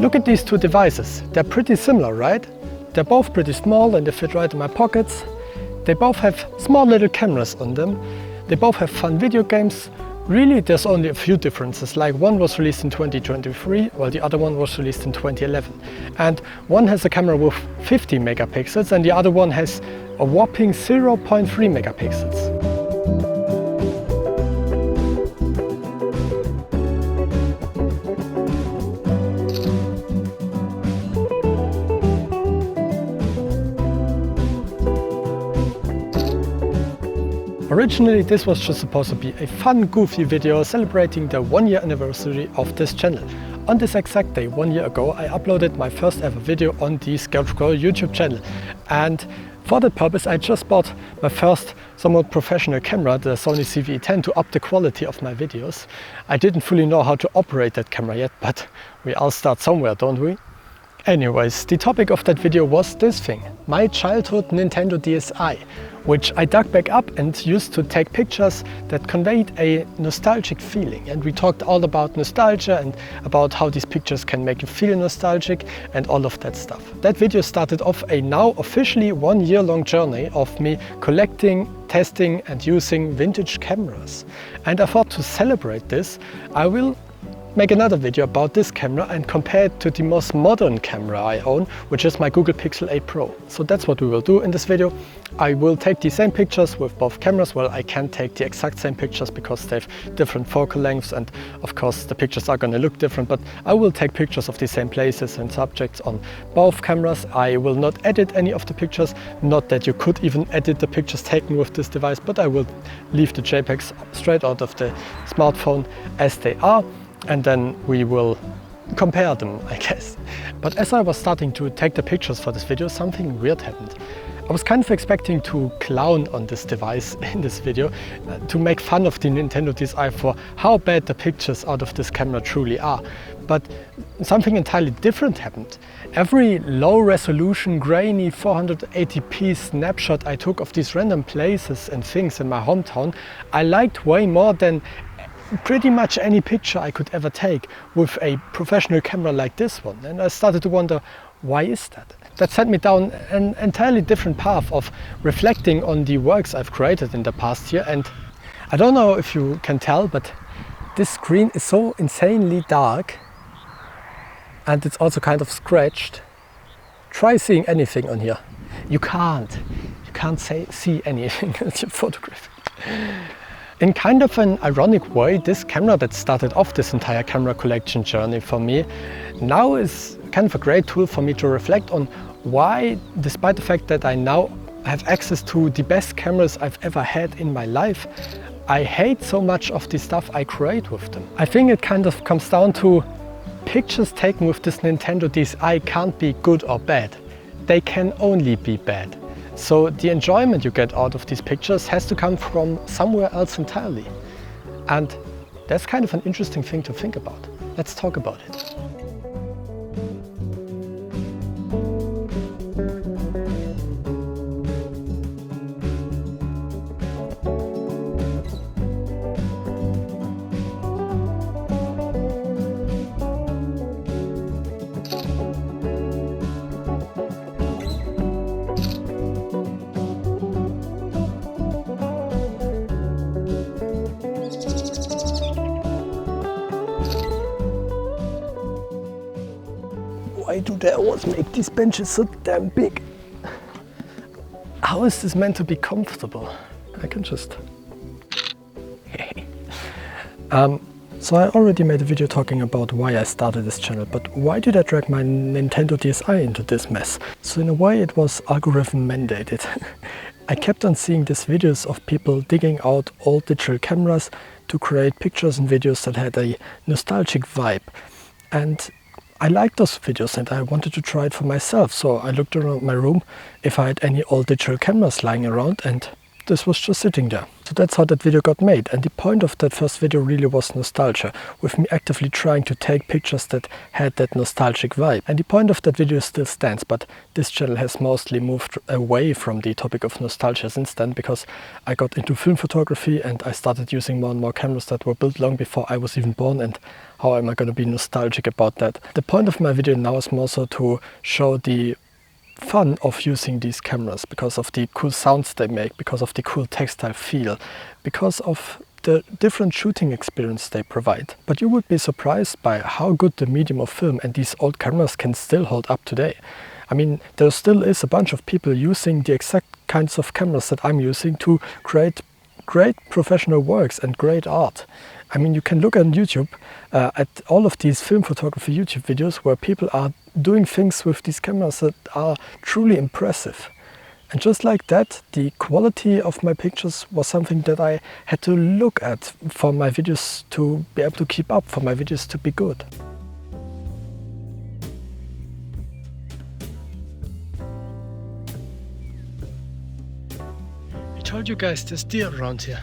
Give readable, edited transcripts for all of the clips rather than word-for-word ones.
Look at these two devices. They're pretty similar, right? They're both pretty small and they fit right in my pockets. They both have small little cameras on them. They both have fun video games. Really, there's only a few differences, like one was released in 2023, while the other one was released in 2011. And one has a camera with 50 megapixels and the other one has a whopping 0.3 megapixels. Originally, this was just supposed to be a fun, goofy video celebrating the 1-year anniversary of this channel. On this exact day, 1 year ago, I uploaded my first ever video on the Scout YouTube channel. And for that purpose, I just bought my first somewhat professional camera, the Sony CVE-10, to up the quality of my videos. I didn't fully know how to operate that camera yet, but we all start somewhere, don't we? Anyways, the topic of that video was this thing, my childhood Nintendo DSi, which I dug back up and used to take pictures that conveyed a nostalgic feeling. And we talked all about nostalgia and about how these pictures can make you feel nostalgic and all of that stuff. That video started off a now officially 1 year long journey of me collecting, testing and using vintage cameras. And I thought to celebrate this, I will make another video about this camera and compare it to the most modern camera I own, which is my Google Pixel 8 Pro. So that's what we will do in this video. I will take the same pictures with both cameras. Well, I can't take the exact same pictures because they have different focal lengths and of course the pictures are going to look different, but I will take pictures of the same places and subjects on both cameras. I will not edit any of the pictures, not that you could even edit the pictures taken with this device, but I will leave the JPEGs straight out of the smartphone as they are. And then we will compare them, I guess. But as I was starting to take the pictures for this video, something weird happened. I was kind of expecting to clown on this device in this video, to make fun of the Nintendo DSi for how bad the pictures out of this camera truly are. But something entirely different happened. Every low resolution, grainy 480p snapshot I took of these random places and things in my hometown, I liked way more than pretty much any picture I could ever take with a professional camera like this one. And I started to wonder, why is that? That sent me down an entirely different path of reflecting on the works I've created in the past year. And I don't know if you can tell, but this screen is so insanely dark and it's also kind of scratched. Try seeing anything on here. You can't see anything as you photograph it. In kind of an ironic way, this camera that started off this entire camera collection journey for me now is kind of a great tool for me to reflect on why, despite the fact that I now have access to the best cameras I've ever had in my life, I hate so much of the stuff I create with them. I think it kind of comes down to pictures taken with this Nintendo DSi can't be good or bad. They can only be bad. So the enjoyment you get out of these pictures has to come from somewhere else entirely. And that's kind of an interesting thing to think about. Let's talk about it. Why do they always make these benches so damn big? How is this meant to be comfortable? I can just... So I already made a video talking about why I started this channel, but why did I drag my Nintendo DSi into this mess? So in a way it was algorithm mandated. I kept on seeing these videos of people digging out old digital cameras to create pictures and videos that had a nostalgic vibe. And I liked those videos and I wanted to try it for myself, so I looked around my room if I had any old digital cameras lying around, and this was just sitting there. So that's how that video got made, and the point of that first video really was nostalgia, with me actively trying to take pictures that had that nostalgic vibe. And the point of that video still stands, but this channel has mostly moved away from the topic of nostalgia since then, because I got into film photography and I started using more and more cameras that were built long before I was even born, and how am I going to be nostalgic about that? The point of my video now is more so to show the fun of using these cameras, because of the cool sounds they make, because of the cool textile feel, because of the different shooting experience they provide. But you would be surprised by how good the medium of film and these old cameras can still hold up today. I mean, there still is a bunch of people using the exact kinds of cameras that I'm using to create great professional works and great art. I mean, you can look on YouTube at all of these film photography YouTube videos where people are doing things with these cameras that are truly impressive. And just like that, the quality of my pictures was something that I had to look at for my videos to be able to keep up, for my videos to be good. I told you guys there's deer around here.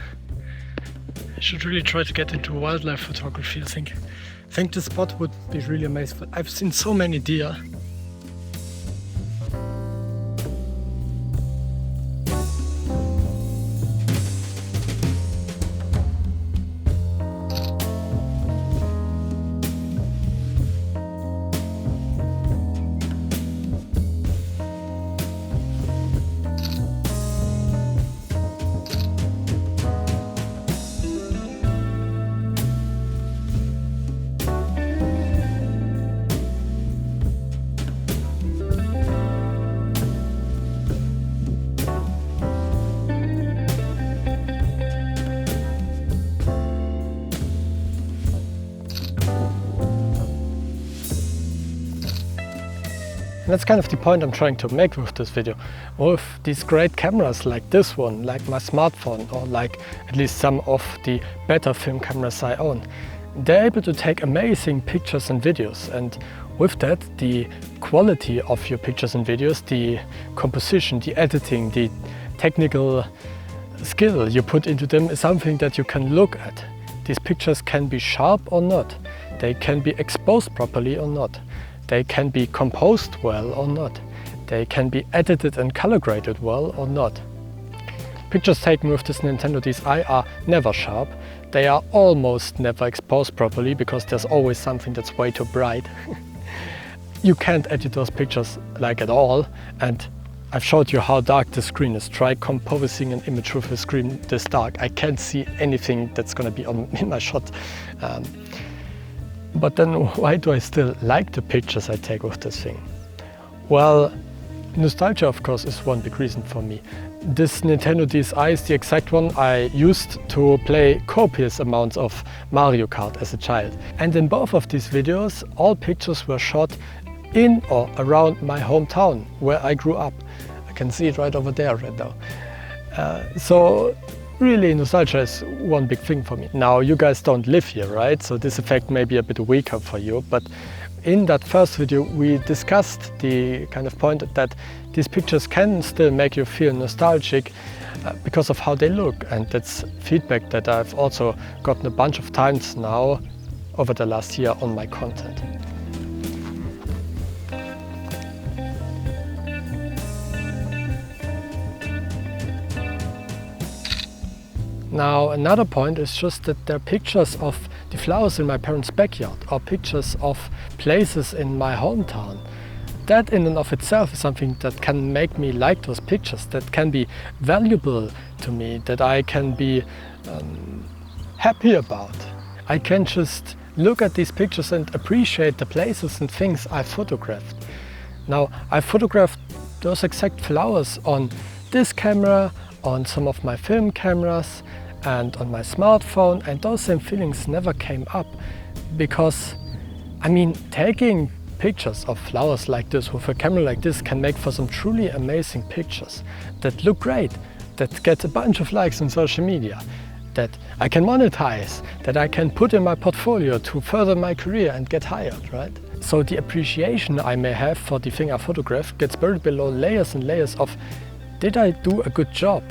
I should really try to get into wildlife photography, I think. I think this spot would be really amazing. I've seen so many deer. And that's kind of the point I'm trying to make with this video. With these great cameras like this one, like my smartphone, or like at least some of the better film cameras I own, they're able to take amazing pictures and videos. And with that, the quality of your pictures and videos, the composition, the editing, the technical skill you put into them is something that you can look at. These pictures can be sharp or not. They can be exposed properly or not. They can be composed well or not. They can be edited and color graded well or not. Pictures taken with this Nintendo DSi are never sharp. They are almost never exposed properly because there's always something that's way too bright. You can't edit those pictures like at all, and I've showed you how dark the screen is. Try composing an image with a screen this dark. I can't see anything that's gonna be in my shot. But then why do I still like the pictures I take with this thing? Well, nostalgia of course is one big reason for me. This Nintendo DSi is the exact one I used to play copious amounts of Mario Kart as a child. And in both of these videos, all pictures were shot in or around my hometown where I grew up. I can see it right over there right now. So really, nostalgia is one big thing for me. Now, you guys don't live here, right? So this effect may be a bit weaker for you, but in that first video we discussed the kind of point that these pictures can still make you feel nostalgic because of how they look, and that's feedback that I've also gotten a bunch of times now over the last year on my content. Now, another point is just that there are pictures of the flowers in my parents' backyard, or pictures of places in my hometown. That in and of itself is something that can make me like those pictures, that can be valuable to me, that I can be happy about. I can just look at these pictures and appreciate the places and things I photographed. Now, I photographed those exact flowers on this camera, on some of my film cameras, and on my smartphone, and those same feelings never came up because, I mean, taking pictures of flowers like this with a camera like this can make for some truly amazing pictures that look great, that get a bunch of likes on social media, that I can monetize, that I can put in my portfolio to further my career and get hired, right? So the appreciation I may have for the thing I photographed gets buried below layers and layers of, did I do a good job?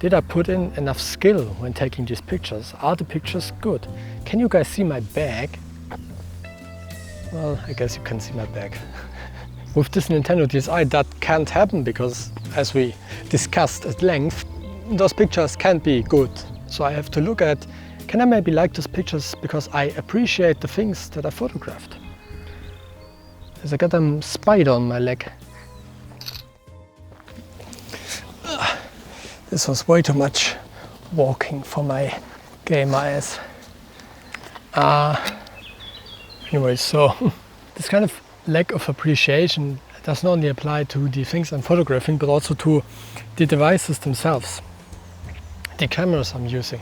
Did I put in enough skill when taking these pictures? Are the pictures good? Can you guys see my bag? Well, I guess you can see my bag. With this Nintendo DSi that can't happen because, as we discussed at length, those pictures can't be good. So I have to look at, can I maybe like those pictures because I appreciate the things that I photographed? As I got a spider on my leg. This was way too much walking for my gamer eyes. Anyway, so this kind of lack of appreciation does not only apply to the things I'm photographing, but also to the devices themselves, the cameras I'm using.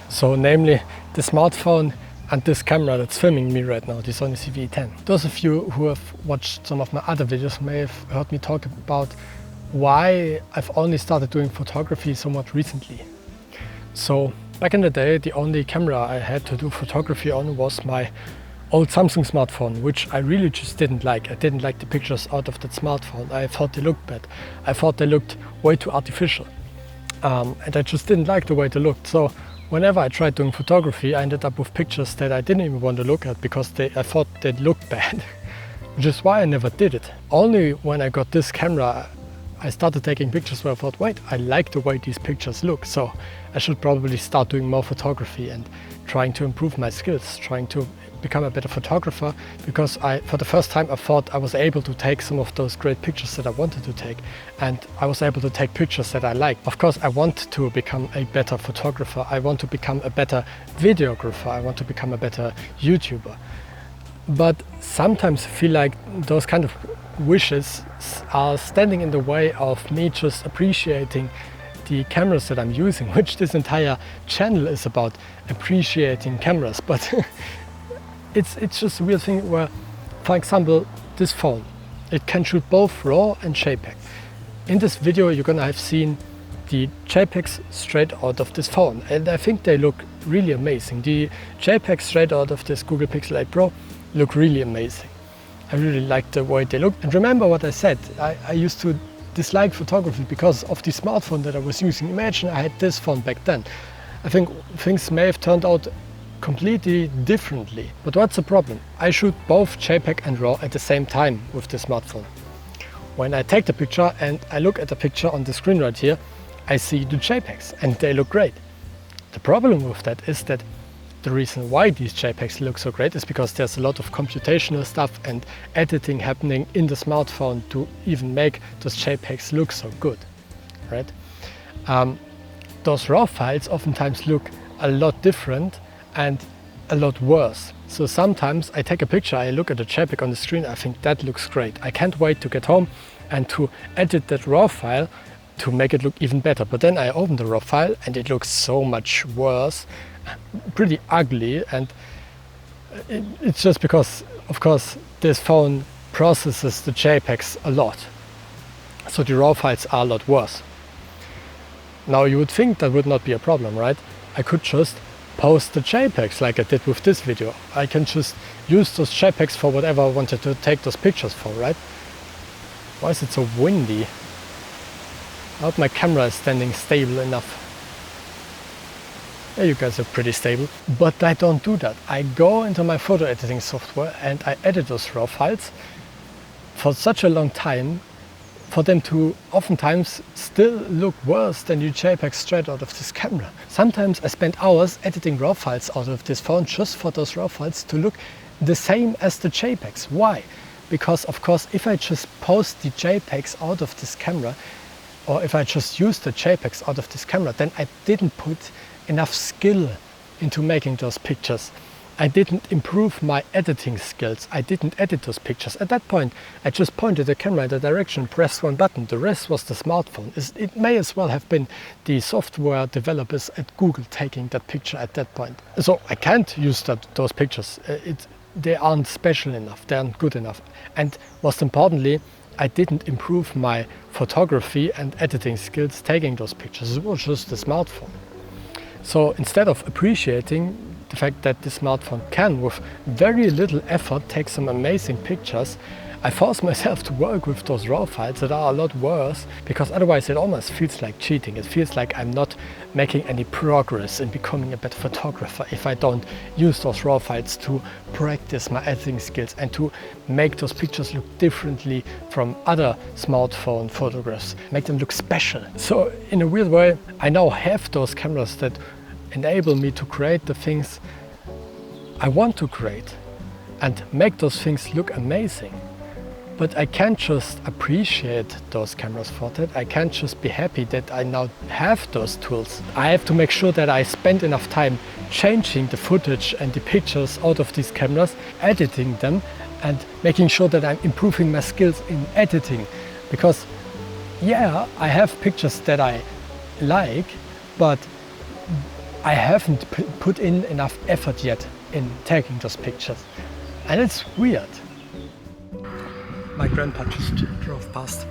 So namely the smartphone and this camera that's filming me right now, the Sony CV-10. Those of you who have watched some of my other videos may have heard me talk about why I've only started doing photography somewhat recently. So back in the day, the only camera I had to do photography on was my old Samsung smartphone, which I really just didn't like. I didn't like the pictures out of that smartphone. I thought they looked bad. I thought they looked way too artificial. And I just didn't like the way they looked. So whenever I tried doing photography, I ended up with pictures that I didn't even want to look at because I thought they looked bad, which is why I never did it. Only when I got this camera, I started taking pictures where I thought, wait, I like the way these pictures look. So I should probably start doing more photography and trying to improve my skills, trying to become a better photographer, because for the first time I thought I was able to take some of those great pictures that I wanted to take, and I was able to take pictures that I like. Of course, I want to become a better photographer, I want to become a better videographer, I want to become a better YouTuber. But sometimes I feel like those kind of wishes are standing in the way of me just appreciating the cameras that I'm using, which this entire channel is about, appreciating cameras. But it's just a weird thing where, for example, this phone, it can shoot both RAW and JPEG. In this video you're gonna have seen the JPEGs straight out of this phone, and I think they look really amazing. The JPEGs straight out of this Google Pixel 8 Pro look really amazing. I really like the way they look. And remember what I said, I used to dislike photography because of the smartphone that I was using. Imagine I had this phone back then. I think things may have turned out completely differently. But what's the problem? I shoot both JPEG and RAW at the same time with the smartphone. When I take the picture and I look at the picture on the screen right here, I see the JPEGs and they look great. The problem with that is that the reason why these JPEGs look so great is because there's a lot of computational stuff and editing happening in the smartphone to even make those JPEGs look so good, right? Those RAW files oftentimes look a lot different and a lot worse. So sometimes I take a picture, I look at the JPEG on the screen, I think that looks great. I can't wait to get home and to edit that RAW file to make it look even better. But then I open the RAW file and it looks so much worse, pretty ugly, and it's just because, of course, this phone processes the JPEGs a lot. So the RAW files are a lot worse. Now you would think that would not be a problem, right? I could just post the JPEGs like I did with this video. I can just use those JPEGs for whatever I wanted to take those pictures for, right? Why is it so windy? I hope my camera is standing stable enough. Yeah, you guys are pretty stable. But I don't do that. I go into my photo editing software and I edit those RAW files for such a long time for them to oftentimes still look worse than the JPEG straight out of this camera. Sometimes I spend hours editing RAW files out of this phone just for those RAW files to look the same as the JPEGs. Why? Because of course if I just post the JPEGs out of this camera, or if I just use the JPEGs out of this camera, then I didn't put enough skill into making those pictures. I didn't improve my editing skills. I didn't edit those pictures. At that point, I just pointed the camera in the direction, pressed one button. The rest was the smartphone. It may as well have been the software developers at Google taking that picture at that point. So I can't use those pictures. They aren't special enough. They aren't good enough. And most importantly, I didn't improve my photography and editing skills taking those pictures. It was just the smartphone. So instead of appreciating the fact that the smartphone can, with very little effort, take some amazing pictures. I force myself to work with those RAW files that are a lot worse, because otherwise it almost feels like cheating. It feels like I'm not making any progress in becoming a better photographer if I don't use those RAW files to practice my editing skills and to make those pictures look differently from other smartphone photographs, make them look special. So in a weird way, I now have those cameras that enable me to create the things I want to create and make those things look amazing. But I can't just appreciate those cameras for that. I can't just be happy that I now have those tools. I have to make sure that I spend enough time changing the footage and the pictures out of these cameras, editing them, and making sure that I'm improving my skills in editing. Because yeah, I have pictures that I like, but I haven't put in enough effort yet in taking those pictures. And it's weird. My grandpa just drove past.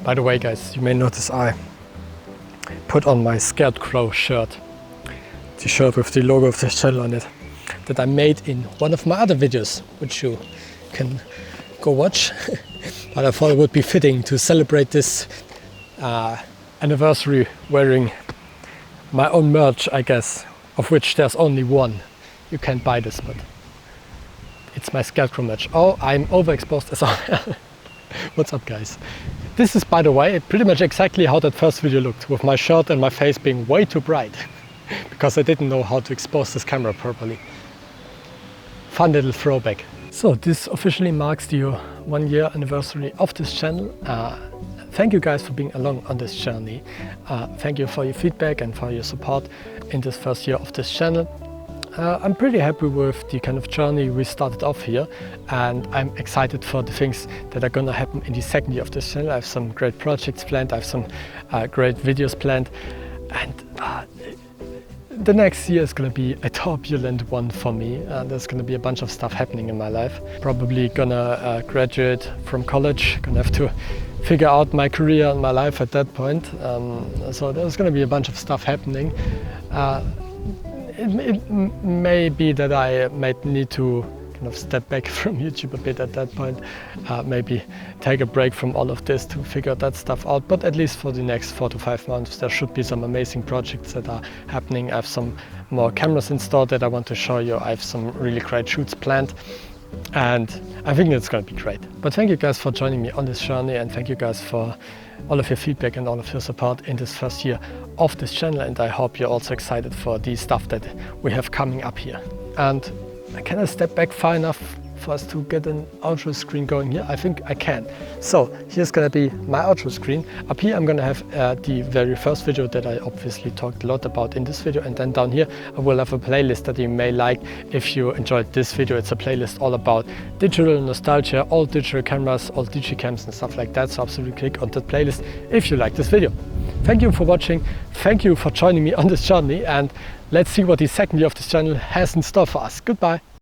By the way, guys, you may notice I put on my Scared Crow shirt. The shirt with the logo of this channel on it, that I made in one of my other videos, which you can go watch. But I thought it would be fitting to celebrate this anniversary wearing my own merch, I guess, of which there's only one. You can't buy this, but it's my Scarecrow merch. Oh, I'm overexposed as well. What's up, guys? This is, by the way, pretty much exactly how that first video looked, with my shirt and my face being way too bright because I didn't know how to expose this camera properly. Fun little throwback. So this officially marks the 1 year anniversary of this channel. Thank you guys for being along on this journey. Thank you for your feedback and for your support in this first year of this channel. I'm pretty happy with the kind of journey we started off here, and I'm excited for the things that are gonna happen in the second year of this channel. I have some great projects planned, I have some great videos planned, and the next year is going to be a turbulent one for me. There's going to be a bunch of stuff happening in my life. Probably gonna graduate from college, gonna have to figure out my career and my life at that point. So there's going to be a bunch of stuff happening. It may be that I might need to kind of step back from YouTube a bit at that point, maybe take a break from all of this to figure that stuff out. But at least for the next 4 to 5 months, there should be some amazing projects that are happening. I have some more cameras installed that I want to show you. I have some really great shoots planned, and I think it's going to be great. But thank you guys for joining me on this journey, and thank you guys for all of your feedback and all of your support in this first year of this channel. And I hope you're also excited for the stuff that we have coming up here. And can I step back far enough for us to get an outro screen going here? I think I can. So here's gonna be my outro screen. Up here I'm gonna have the very first video that I obviously talked a lot about in this video, and then down here I will have a playlist that you may like if you enjoyed this video. It's a playlist all about digital nostalgia, all digital cameras, all digicams and stuff like that. So absolutely click on that playlist if you like this video. Thank you for watching, thank you for joining me on this journey, and let's see what the second year of this channel has in store for us. Goodbye.